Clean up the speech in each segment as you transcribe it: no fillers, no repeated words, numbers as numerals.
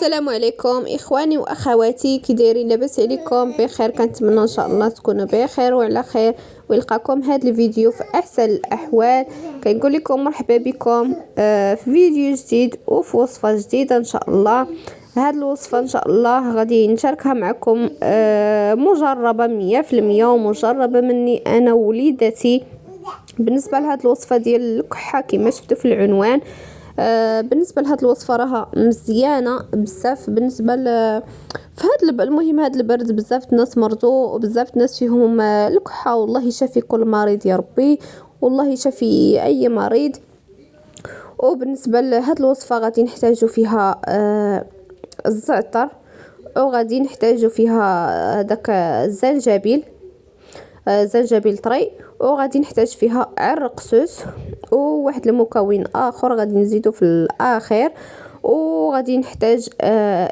السلام عليكم اخواني واخواتي، كي دايرين؟ لاباس عليكم؟ بخير؟ كنتمنى ان شاء الله تكونوا بخير وعلى خير، ويلقاكم هذا الفيديو في احسن الاحوال. كنقول لكم مرحبا بكم في فيديو جديد وفي وصفه جديده ان شاء الله. هاد الوصفه ان شاء الله غادي نشاركها معكم، مجربه 100% ومجربه مني انا ووليدتي. بالنسبه لهاد الوصفه ديال الكحه كما شفتوا في العنوان، بالنسبه لهاد الوصفه راها مزيانه بزاف. بالنسبه في هاد المهم هاد البرد بزاف الناس مرضوا وبزاف الناس فيهم الكحه، والله يشافي كل مريض يا ربي، والله يشافي اي مريض. وبالنسبه لهاد الوصفه غادي نحتاجو فيها الزعتر، وغادي نحتاجو فيها داك الزنجبيل، زنجبيل طري، وغادي نحتاج فيها عرق سوس وواحد المكون اخر غادي نزيدو في الاخير. وغادي نحتاج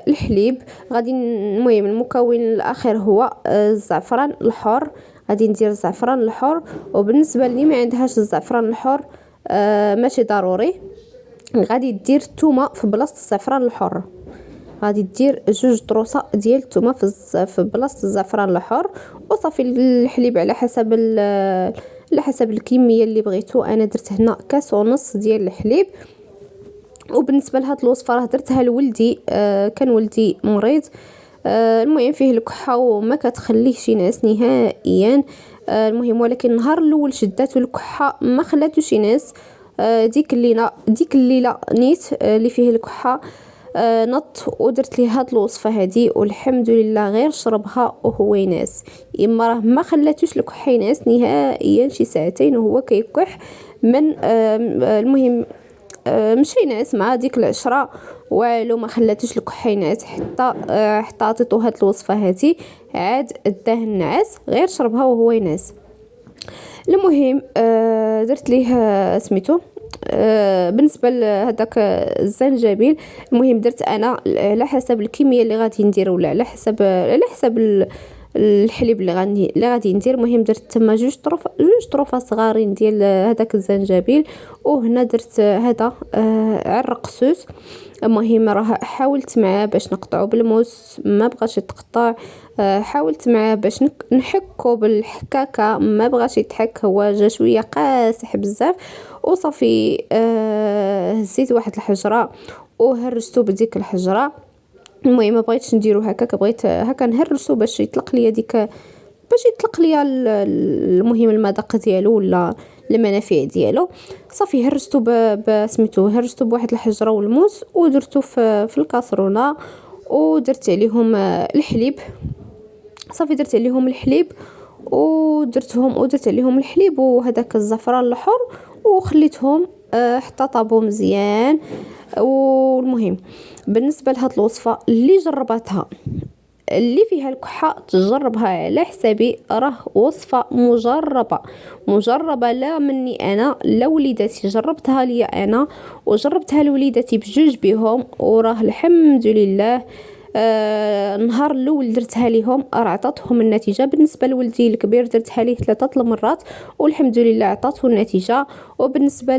الحليب. المهم المكون الاخر هو الزعفران الحر، غادي ندير الزعفران الحر. وبالنسبه اللي ما عندهاش الزعفران الحر ماشي ضروري، غادي دير الثومه في بلاصه الزعفران الحر، غادي دير 2 طروسه ديال الثومه في بلاصه الزعفران الحر. وصافي الحليب على حسب الكميه اللي بغيتو. انا درت هنا 1.5 كاس ديال الحليب. وبالنسبه لهاد الوصفه راه درتها لولدي، كان ولدي مريض، المهم فيه الكحه وما كتخليهش ينعس نهائيا. المهم ولكن النهار الاول شداتو الكحه ما خلاتوش ينعس. ديك الليله نيت اللي فيه الكحه نط ودرت ليه هاد الوصفه هادي، والحمد لله غير شربها وهو ينعس. اما راه ما خلاتوش الكحه ينعس نهائيا شي ساعتين وهو كيكح من المهم مشى ينعس مع ديك العشرة والو، ما خلاتوش الكحه ينعس حتى عطيتو هاد الوصفه هادي عاد داه النعاس، غير شربها وهو ينعس. المهم درت ليه سميتو بالنسبه لهداك الزنجبيل، المهم درت انا على حسب الكميه اللي غادي ندير، ولا على حسب الحليب اللي غادي ندير. المهم درت تما 2 طروفه صغارين ديال هداك الزنجبيل. وهنا درت هذا عرق سوس. المهم راه حاولت معاه باش نقطعو بالموس، ما بغاش يتقطع. حاولت معاه باش نحكو بالحكاكه، ما بغاش يتحك، هو جا شويه قاسح بزاف. وصافي هزيت واحد الحجره وهرستو بديك الحجره. المهم ما بغيتش نديرو هكاك، بغيت هكا نهرسو باش يطلق ليا المهم المذاق ديالو ولا المنافع ديالو. صافي هرستو بواحد الحجره والموس، ودرتو في الكاسرونه، ودرت عليهم الحليب. صافي درت عليهم الحليب ودرت عليهم الحليب وهداك الزعفران الحر، وخليتهم حتى طابو مزيان. والمهم بالنسبه لهاد الوصفه اللي جربتها اللي فيها الكحه تجربها على حسابي، راه وصفه مجربه لا مني انا لا وليداتي، جربتها ليا انا وجربتها لوليداتي بجوج بهم، وراه الحمد لله النهار الاول درتها ليهم راه عطاتهم النتيجه. بالنسبه لولدي الكبير درتها ليه 3 المرات والحمد لله عطاته النتيجه. وبالنسبه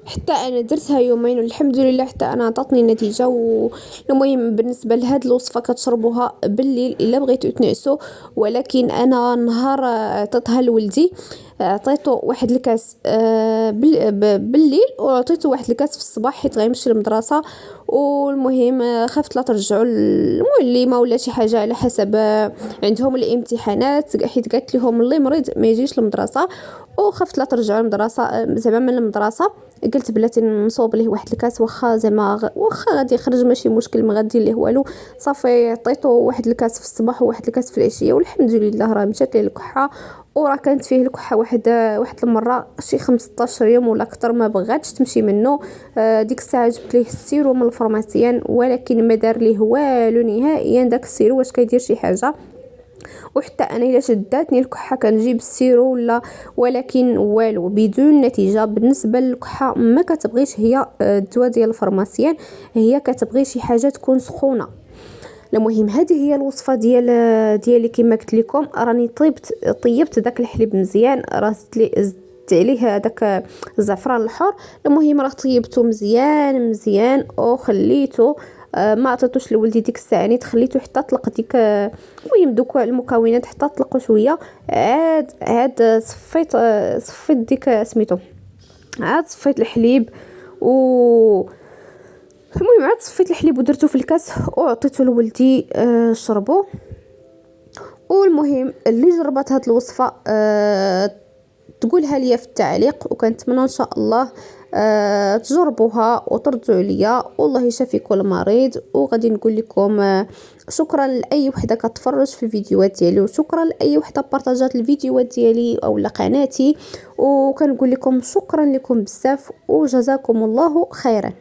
حتى انا درتها يومين والحمد لله حتى انا عطاتني النتيجه. والمهم بالنسبه لهاد الوصفه كتشربوها بالليل الا بغيتو تنعسوا، ولكن انا نهار عطيتها لولدي عطيته واحد الكاس بالليل، وعطيته واحد الكاس في الصباح حيت غيمشي للمدرسه. والمهم خفت لا ترجعوا المعلمه ولا شي حاجه على حسب عندهم الامتحانات، حيت قالت لهم اللي مريض ما يجيش للمدرسه، وخفت لا ترجعوا المدرسه زعما من المدرسه. قلت بلاتي نصوب ليه واحد الكاس، واخا غادي يخرج ماشي مشكل، ما غادي ليه والو. صافي عطيته واحد الكاس في الصباح وواحد الكاس في العشيه، والحمد لله راه مشات ليه الكحه. وراه كانت فيه الكحه واحد المره شي 15 يوم ولا اكثر ما بغاتش تمشي منه. ديك الساعه جبت ليه السيرو من الفارماسيان ولكن ما دار ليه والو نهائيا. داك السيرو واش كيدير شي حاجه؟ وحتى انا الا شداتني الكحه كنجيب السيرو ولكن والو بدون نتيجه. بالنسبه للكحه ما كتبغيش هي الدواء ديال الفارماسيان، هي كتبغي شي حاجه تكون سخونه. المهم هذه هي الوصفه ديالي كما قلت لكم. راني طيبت داك الحليب مزيان، راه زدت عليه داك الزعفران الحر. المهم راه طيبته مزيان وخليته ما عطيتوش لولدي ديك الساعه، نيت خليته حتى طلق ديك المهم دوك المكونات حتى طلقوا شويه. عاد صفيت ديك سميتو، عاد صفيت الحليب و المهم عاد صفيت الحليب ودرته في الكاس وعطيته لولدي شربو. والمهم اللي جربت هاد الوصفه تقولها ليا في التعليق، وكنتمنى ان شاء الله تجربوها وترجعوا ليا. والله يشافي كل مريض. وغادي نقول لكم شكرا لاي وحده كتفرج في الفيديوهات ديالي، وشكرا لاي وحده بارطاجات الفيديوهات ديالي او قناتي، وكنقول لكم شكرا لكم بزاف وجزاكم الله خيرا.